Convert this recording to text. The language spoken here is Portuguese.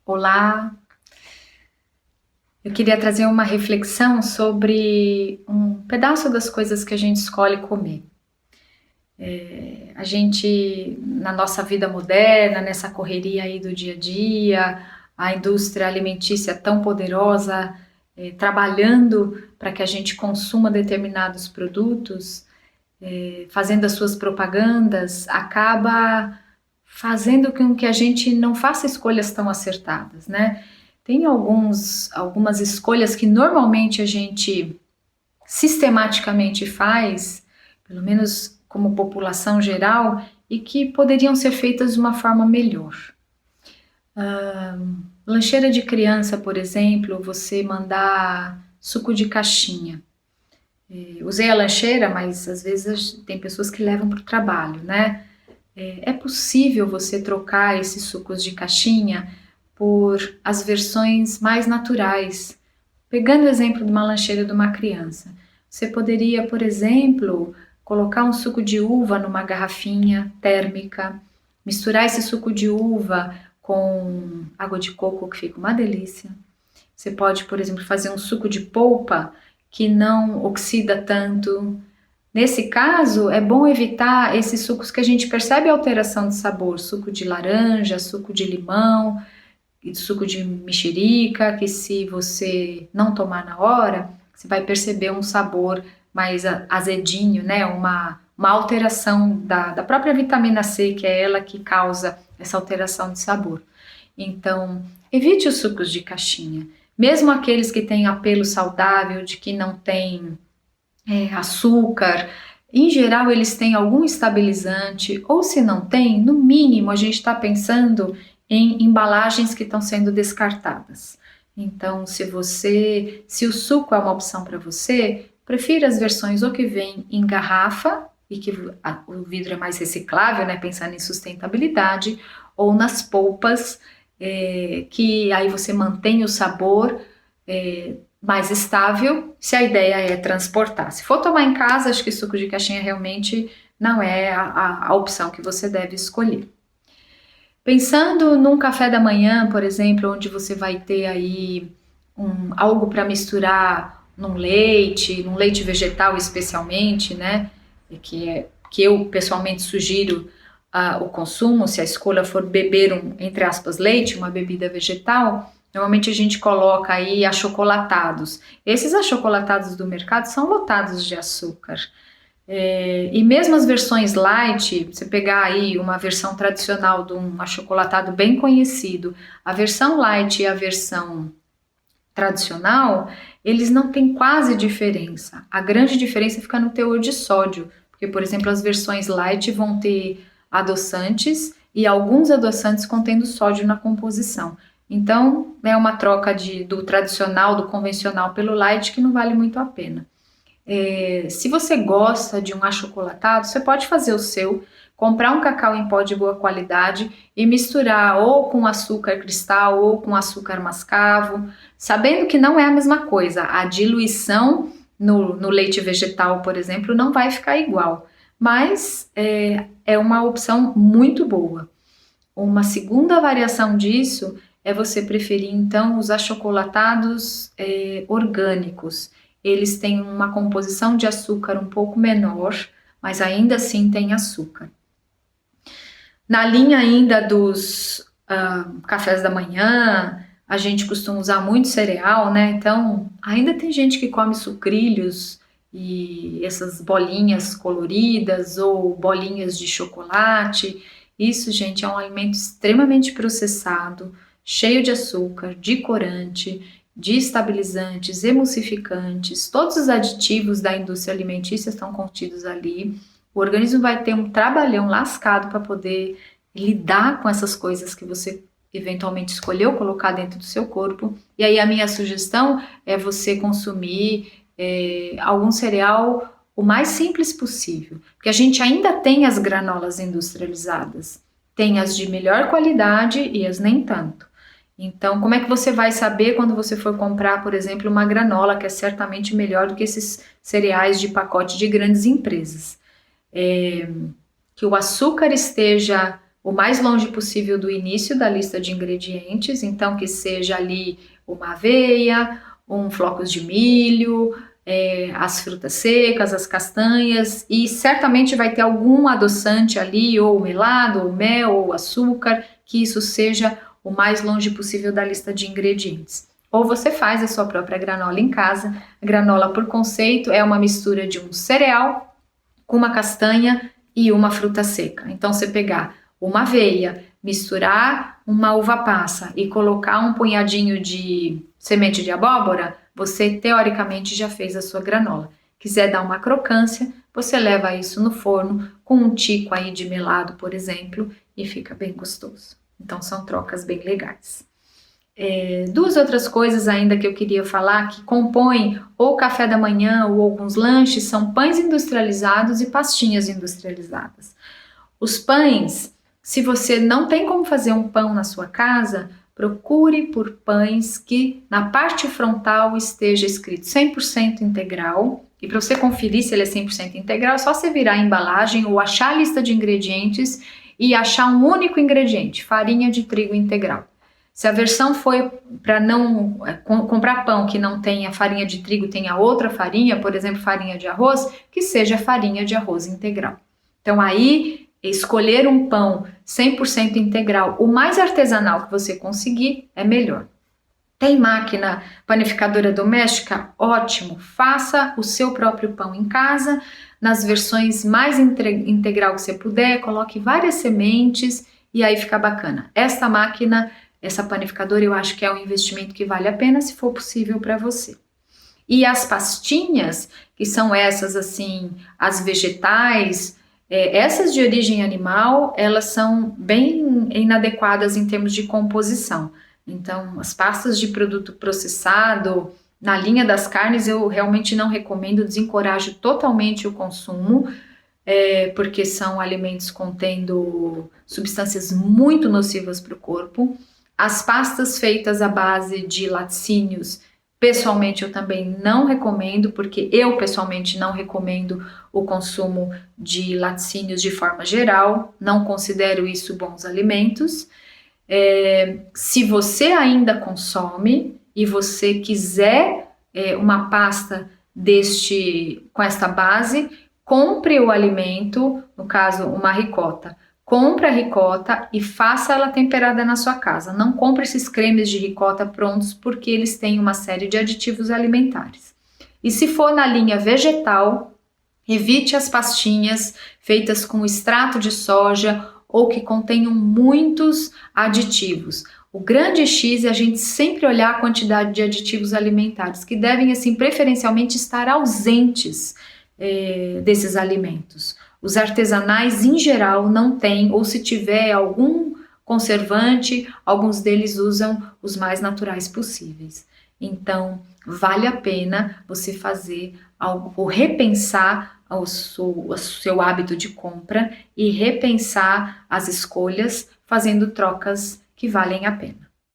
Olá, eu queria trazer uma reflexão sobre um pedaço das coisas que a gente escolhe comer. A gente, na nossa vida moderna, nessa correria aí do dia a dia, a indústria alimentícia tão poderosa, trabalhando para que a gente consuma determinados produtos, fazendo as suas propagandas, acaba fazendo com que a gente não faça escolhas tão acertadas, né? Tem algumas escolhas que normalmente a gente sistematicamente faz, pelo menos como população geral, e que poderiam ser feitas de uma forma melhor. Lancheira de criança, por exemplo, você mandar suco de caixinha. Usei a lancheira, mas às vezes tem pessoas que levam para o trabalho, né? É possível você trocar esses sucos de caixinha por as versões mais naturais. Pegando o exemplo de uma lancheira de uma criança, você poderia, por exemplo, colocar um suco de uva numa garrafinha térmica, misturar esse suco de uva com água de coco, que fica uma delícia. Você pode, por exemplo, fazer um suco de polpa que não oxida tanto. Nesse caso, é bom evitar esses sucos que a gente percebe a alteração de sabor, suco de laranja, suco de limão, suco de mexerica, que se você não tomar na hora, você vai perceber um sabor mais azedinho, né? Uma alteração da própria vitamina C, que é ela que causa essa alteração de sabor. Então, evite os sucos de caixinha. Mesmo aqueles que têm apelo saudável, de que não tem açúcar, em geral eles têm algum estabilizante, ou se não tem, no mínimo a gente está pensando em embalagens que estão sendo descartadas. Então, se o suco é uma opção para você, prefira as versões ou que vem em garrafa, e que o vidro é mais reciclável, né, pensando em sustentabilidade, ou nas polpas, que aí você mantém o sabor mais estável, se a ideia é transportar. Se for tomar em casa, acho que suco de caixinha realmente não é a opção que você deve escolher. Pensando num café da manhã, por exemplo, onde você vai ter aí algo para misturar num leite vegetal especialmente, né? Que eu pessoalmente sugiro o consumo, se a escolha for beber entre aspas, leite, uma bebida vegetal. Normalmente a gente coloca aí achocolatados. Esses achocolatados do mercado são lotados de açúcar. E mesmo as versões light, você pegar aí uma versão tradicional de um achocolatado bem conhecido, a versão light e a versão tradicional, eles não têm quase diferença. A grande diferença fica no teor de sódio, porque, por exemplo, as versões light vão ter adoçantes e alguns adoçantes contendo sódio na composição. Então, é uma troca do tradicional, do convencional pelo light que não vale muito a pena. Se você gosta de um achocolatado, você pode fazer o seu, comprar um cacau em pó de boa qualidade e misturar ou com açúcar cristal ou com açúcar mascavo, sabendo que não é a mesma coisa. A diluição no leite vegetal, por exemplo, não vai ficar igual, mas é uma opção muito boa. Uma segunda variação disso é você preferir então os achocolatados orgânicos. Eles têm uma composição de açúcar um pouco menor, mas ainda assim tem açúcar. Na linha ainda dos cafés da manhã, a gente costuma usar muito cereal, né? Então, ainda tem gente que come sucrilhos e essas bolinhas coloridas ou bolinhas de chocolate. Isso, gente, é um alimento extremamente processado, cheio de açúcar, de corante, de estabilizantes, emulsificantes, todos os aditivos da indústria alimentícia estão contidos ali. O organismo vai ter um trabalhão lascado para poder lidar com essas coisas que você eventualmente escolheu colocar dentro do seu corpo. E aí a minha sugestão é você consumir algum cereal o mais simples possível, porque a gente ainda tem as granolas industrializadas, tem as de melhor qualidade e as nem tanto. Então, como é que você vai saber quando você for comprar, por exemplo, uma granola, que é certamente melhor do que esses cereais de pacote de grandes empresas? Que o açúcar esteja o mais longe possível do início da lista de ingredientes, então que seja ali uma aveia, flocos de milho, as frutas secas, as castanhas, e certamente vai ter algum adoçante ali, ou melado, ou mel, ou açúcar, que isso seja o mais longe possível da lista de ingredientes. Ou você faz a sua própria granola em casa. A granola, por conceito, é uma mistura de um cereal com uma castanha e uma fruta seca. Então, você pegar uma aveia, misturar uma uva passa e colocar um punhadinho de semente de abóbora, você teoricamente já fez a sua granola. Quiser dar uma crocância, você leva isso no forno com um tico aí de melado, por exemplo, e fica bem gostoso. Então, são trocas bem legais. Duas outras coisas ainda que eu queria falar que compõem ou café da manhã ou alguns lanches são pães industrializados e pastinhas industrializadas. Os pães, se você não tem como fazer um pão na sua casa, procure por pães que na parte frontal esteja escrito 100% integral. E para você conferir se ele é 100% integral, é só você virar a embalagem ou achar a lista de ingredientes e achar um único ingrediente, farinha de trigo integral. Se a versão foi para não comprar pão que não tenha farinha de trigo, tenha outra farinha, por exemplo, farinha de arroz, que seja farinha de arroz integral. Então aí, escolher um pão 100% integral, o mais artesanal que você conseguir, é melhor. Tem máquina panificadora doméstica? Ótimo! Faça o seu próprio pão em casa, nas versões mais integral que você puder, coloque várias sementes e aí fica bacana. Essa máquina, essa panificadora, eu acho que é um investimento que vale a pena se for possível para você. E as pastinhas, que são essas assim, as vegetais, essas de origem animal, elas são bem inadequadas em termos de composição. Então, as pastas de produto processado, na linha das carnes, eu realmente não recomendo, desencorajo totalmente o consumo, porque são alimentos contendo substâncias muito nocivas para o corpo. As pastas feitas à base de laticínios, pessoalmente eu também não recomendo, porque eu pessoalmente não recomendo o consumo de laticínios de forma geral, não considero isso bons alimentos. Se você ainda consome e você quiser uma pasta com esta base, compre o alimento, no caso uma ricota. Compre a ricota e faça ela temperada na sua casa. Não compre esses cremes de ricota prontos porque eles têm uma série de aditivos alimentares. E se for na linha vegetal, evite as pastinhas feitas com extrato de soja ou que contenham muitos aditivos. O grande X é a gente sempre olhar a quantidade de aditivos alimentares que devem, assim, preferencialmente estar ausentes desses alimentos. Os artesanais, em geral, não têm, ou se tiver algum conservante, alguns deles usam os mais naturais possíveis. Então, vale a pena você fazer algo, ou repensar o seu hábito de compra e repensar as escolhas, fazendo trocas que valem a pena.